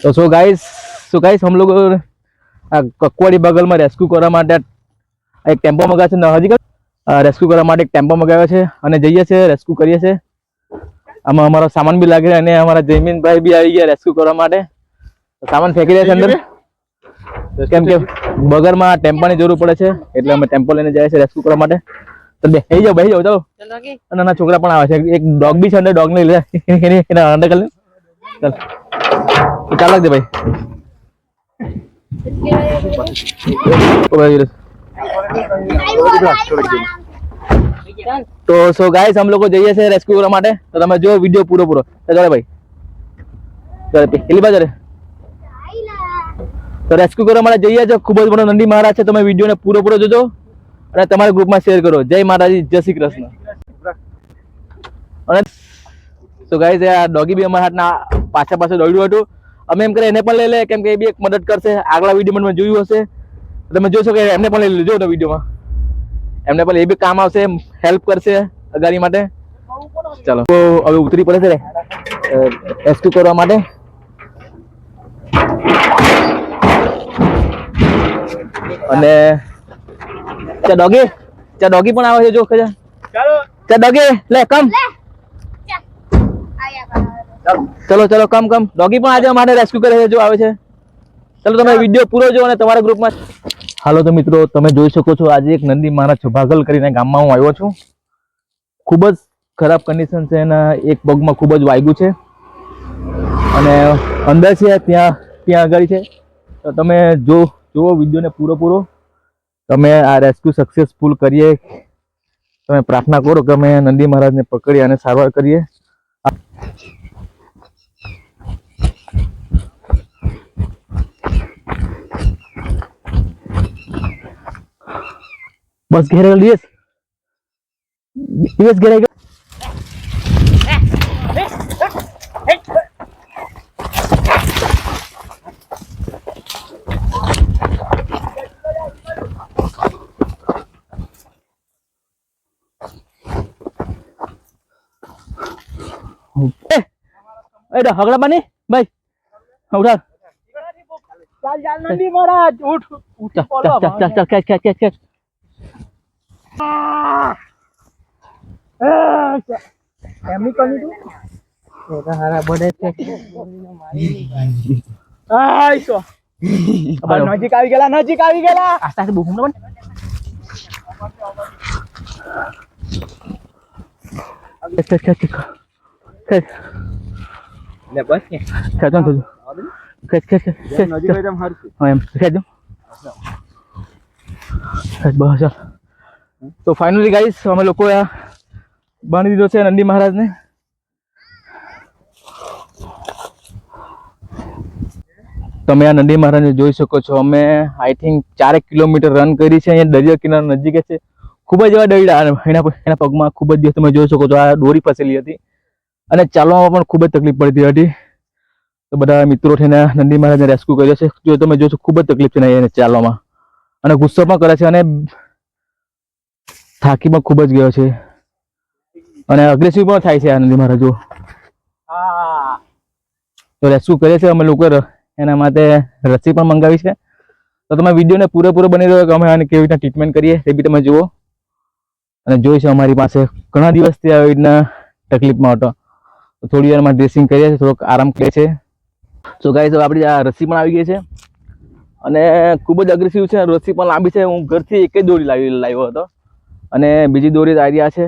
तो so guys हम लोग ककवाड़ी बगल में रेस्क्यू करवा માટે એક ટેમ્પો મંગાવ્યો છે હજી રેસ્ક્યુ કરવા માટે એક ટેમ્પો મંગાવ્યો છે અને જઈએ છે રેસ્ક્યુ કરીએ છે આમાં અમારો સામાન બી લાગે અને અમારા જયમીનભાઈ બી આવી ગયા રેસ્ક્યુ કરવા માટે સામાન ફેંકી દે છે અંદર કેમ કે બગરમાં ટેમ્પાની જરૂર પડે છે એટલે અમે ટેમ્પો લઈને જઈએ છે રેસ્ક્યુ કરવા માટે તો બેહી જાઓ ચાલો નાના છોકરા પણ આવે છે એક ડોગ બી છે અંદર ડોગ ને લે એને અંદર કરી લે ચાલ લાગ દે ભાઈ तो सो गाइस हम लोग को जाइए से रेस्क्यू કરવા માટે તો તમે જો વિડિયો પૂરો ચાલો ભાઈ ચાલ પેલી બાજુ તો રેસ્ક્યુ કરવા માટે જઈએ છે ખૂબ જ મોટો નંદી મહારાજ છે તમે વિડિયોને પૂરો જોજો અને તમારા ગ્રુપમાં શેર કરો જય માતાજી જય શ્રી કૃષ્ણ અને તો ગાઈસ આ ડોગી બી અમારા હાથના પાછા દોડ્યું હતું અમે એમ કરે એને પણ લઈ લે કેમ કે એ બી એક મદદ કરશે આગલા વિડિયોમાં મેં જોયું હશે તમે જોશો કે એમને પણ લઈ લેજો તો વિડિયોમાં એમને પણ એ બી કામ આવશે હેલ્પ કરશે અગાડી માટે ચાલો તો હવે ઉતરી પડે છે રેસ્ક્યુ કરવા માટે અને ચા ડોગી પણ આવે છે જો ખજા ચાલો ચા ડોગી લે કમ ચલો કમ ડોગી પણ આજે અમારે રેસ્ક્યુ કરે છે જો આવે છે ચલો તમે વિડિયો પૂરો જો અને તમારા ગ્રુપમાં હાલો તો મિત્રો તમે જોઈ શકો છો આજે એક નંદી મહારાજ છુભાગલ કરીને ગામમાં હું આવ્યો છું ખૂબ જ ખરાબ કન્ડિશન છે અને એક પગમાં ખૂબ જ વાગ્યું છે અને અંદર છે ત્યાં આગળ છે તો તમે જુઓ વિડિયોને પૂરો તમે આ રેસ્ક્યુ સક્સેસફુલ કરીએ તમે પ્રાર્થના કરો કે અમે નંદી મહારાજને પકડી અને સારવાર કરીએ बस घेरेगा दिवस घेरेगा हगड़ा बनी भाई उठा चल नंदी महाराज उठ चल कैच એમની કોની તું એ તો હારા બડે છે આઈસો નજીક આવી ગયેલા આસ્તે બૂમ ન બન લે બસ કે ખેંચો તો ખેંચ નજીક એકદમ હારું હા એમ ખેંચો બસ તો ફાઇનલી ગાઈસ અમે લોકો બાંધી દીધો છે નંદી મહારાજને તમે આ નંદી મહારાજને જોઈ શકો છો અમે આઈ થિંક 4 કિલોમીટર રન કરી છે અહીંયા દરિયા કિનારા નજીક છે ખૂબ જ એવા દઈડા એના પગમાં ખૂબ જ તમે જોઈ શકો છો આ દોરી ફસેલી હતી અને ચાલવામાં પણ ખૂબ જ તકલીફ પડતી હતી તો બધા મિત્રો થઈને નંદી મહારાજને રેસ્ક્યુ કર્યો છે જો તમે જોશો ખૂબ જ તકલીફ છે એને ચાલવામાં અને ગુસ્સો પણ કરે છે અને થાકી પણ ખૂબ જ ગયો છે અને અગ્રેસિવ પણ થાય છે આ નંદી મહારાજ જો તો રેસ્ક્યુ કરે છે અમે લોકો એના માટે રસી પણ મંગાવી છે તો તમે વિડીયોને પૂરો બની રહ્યો કે અમે આને કેવી રીતના ટ્રીટમેન્ટ કરીએ તે બી તમે જુઓ અને જોઈ છે અમારી પાસે ઘણા દિવસથી આવી રીતના તકલીફમાં હતો તો થોડી વારમાં ડ્રેસિંગ કરીએ છીએ થોડોક આરામ કરીએ છીએ તો ગાઈસ હવે આપણી આ રસી પણ આવી ગઈ છે અને ખૂબ જ અગ્રેસિવ છે રસી પણ લાંબી છે હું ઘરથી એક જ દોરી લાવ્યો હતો અને બીજી દોરી આઈડિયા છે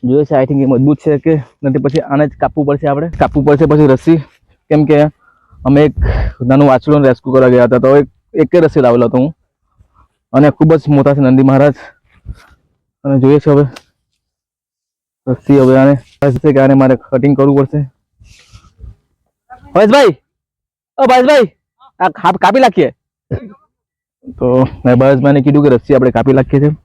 જોઈએ છે આઈ થિંક એ મજબૂત છે કે નથી પછી આને જ કાપવું પડશે પછી રસી કેમ કે અમે એક નાનું વાછડું રેસ્ક્યુ કરવા ગયા હતા તો એક જ રસી લાવેલો હતો હું અને ખૂબ જ મોટા છે નંદી મહારાજ અને જોઈએ છે હવે રસી હવે આને મારે કટિંગ કરવું પડશે ભાઈ આ કાપી નાખીએ તો મેં બસભાઈને કીધું કે રસી આપણે કાપી નાખીએ છીએ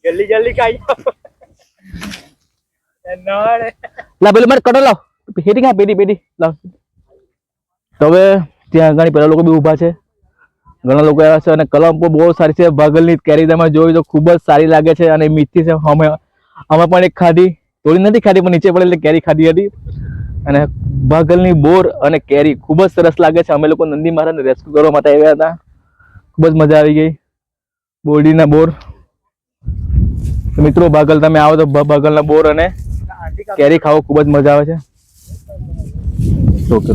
જલ્દી કાઈ લા પેલું મારે કટો લાવ પેટી લાવ તો હવે ત્યાં ઘણી પેલા લોકો બી ઊભા છે ઘણા લોકો આવ્યા છે અને કલમ પણ બહુ સારી છે. ભાગલની કેરી તમે જોઈ તો ખૂબ જ સારી લાગે છે અને મીઠી છે. અમે પણ એક ખાધી, થોડી નથી ખાધી પણ નીચે પડે એટલે કેરી ખાધી હતી. અને ભાગલની બોર અને કેરી ખૂબ જ સરસ લાગે છે. અમે લોકો નંદી મહારાજને રેસ્ક્યુ કરવા માટે આવ્યા હતા. ખૂબ જ મજા આવી ગઈ. બોરડીના બોર મિત્રો, ભાગલ તમે આવો તો ભાગલના બોર અને કેરી ખાવો ખૂબ જ મજા આવે છે. ઓકે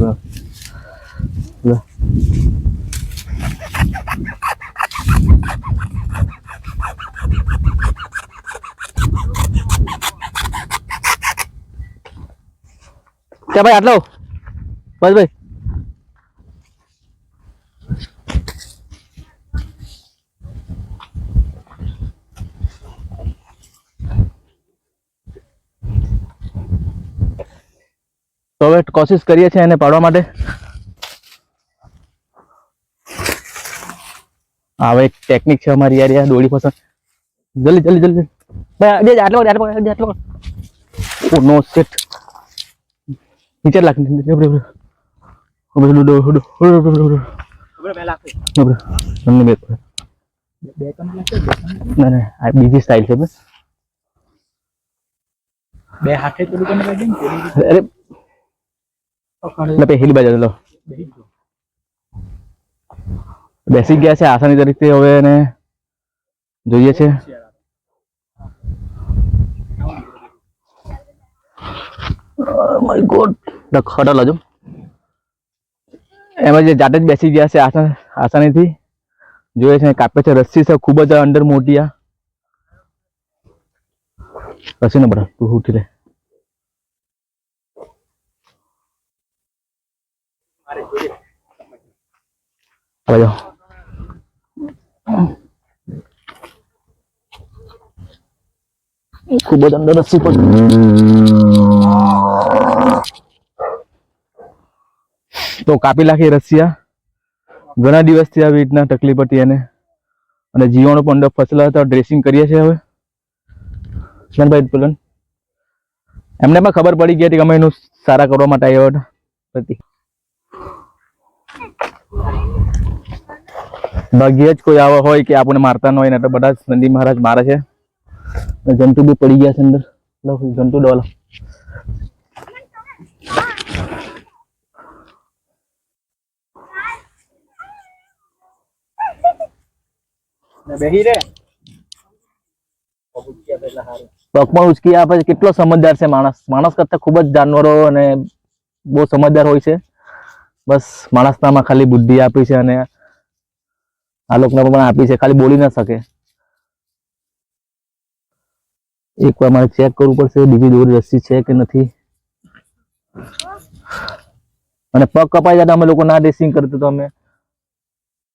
क्या भाई आटलो बस भाई तो હવે કોશિશ કરીએ છીએ એને પાડવા માટે. હવે એક ટેકનિક છે અમારી યાર, દોડી પસંદ જલ્દી જલ્દી જલ્દી ભાઈ આટલો આટલો ઓ નો શિટ નીચે લાગ નીચે બ્રો બ્રો ડો ડો બ્રો મે લાગ બ્રો તમને બે કમ્પ્લીટ છે. ના ના આ બીજી સ્ટાઇલ છે બસ બે હાથે પેલું કોને કાઢી અરે લે પહેલી બાજુ લો બેસી ગયા છે આસાની તરીકે. હવે એને જોઈએ છે. માય ગોડ ખડા લાજો એમાં જે જાતે જ બેસી ગયા છે આસાનીથી. જોઈએ છે કાપે છે. રસ્સી છે ખૂબ જ અંદર મોટી. આ રસ્સી ને બરા તું ઉઠી લે. આજો ખૂબ જ અંદર રસ્સી પર તો કાપી નાખી રસ્સિયા. ઘણા દિવસથી આવી રીતના તકલીફ હતી એને અને જીવાણુ પણ અંદર ફસલા હતા. ડ્રેસિંગ કરીએ છીએ હવે ભાઈ પુલન એમને પણ ખબર પડી ગઈ હતી કે અમે એનું સારા કરવા માટે આવ્યો હતી. ભાગ્યે જ કોઈ આવા હોય કે આપણને મારતા ન હોય ને તો બધા જ નંદી મહારાજ મારે છે. જંતુ બી પડી ગયા છે અંદર. જંતુ ડોલા પગમાં ઉચકી આપે છે. કેટલો સમજદાર છે માણસ. માણસ કરતા ખૂબ જ જાનવરો અને બહુ સમજદાર હોય છે. બસ માણસનામાં ખાલી બુદ્ધિ આપી છે અને આ લોકોને પણ આપી છે. ખાલી બોલી ના શકે. એકવાર મારે ચેક કરવું પડશે બીજી દોરી રસ્સી છે કે નથી. અને પગ કપાઈ જતા અમે લોકો ના ડ્રેસિંગ કરતું તો અમે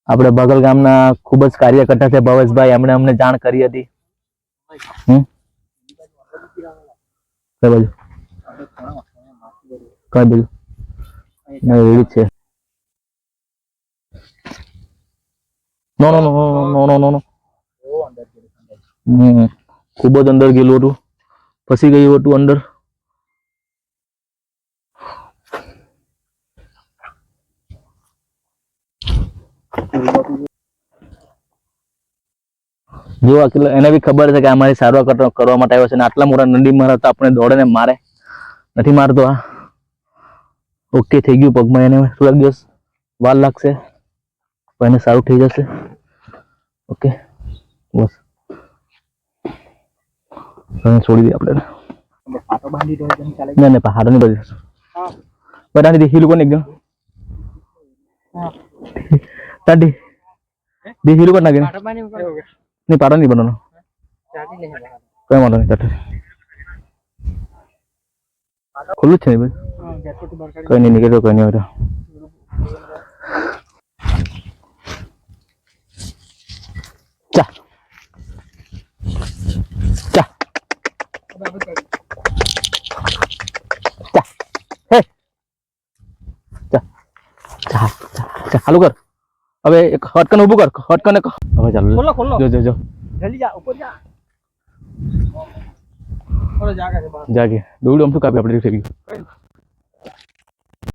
આપણે બગલ ગામના ખૂબ જ કાર્યકર્તા છે ભવેશભાઈ, એમણે અમને જાણ કરી હતી. કઈ બાજુ કઈ બાજુ એવી છે. નો નો નો નો નો નો નો ખૂબ જ અંદર ગયેલું હતું. ફસી ગયું હતું અંદર. જો એને બી ખબર છે કે અમારી સારવાર કરવા માટે આવ્યો છે અને આટલા મોટા નંદી મહારાજ તો આપણે દોડે મારે નથી મારતો. આ ઓકે થઈ ગયું પગમાં. એને થોડાક દિવસ વાર લાગશે પણ એને સારું થઈ જશે. ઓકે બસ છોડી દઈએ આપણે. ના ના હારો નહીં બધી બધાની દેખી લોકો ને એકદમ તાડી દેખી લોકો નાખે નહીં પાડો નહીં બનવાનો કઈ વાંધો નહીં. તાટે ખુલ્લું જ છે ને ભાઈ. કઈ નહીં નીકળ્યો કઈ નહીં. હવે ચા ચા ચા હે ચા ચા ચા ચાલુ કર. હવે એક હટકન ઊભું કર. હટકન હવે ચાલુ જો જો જો જલ્દી જા ઉપર જા. જાગે દોડું આમ શું કાપી આપણે થઈ ગયું.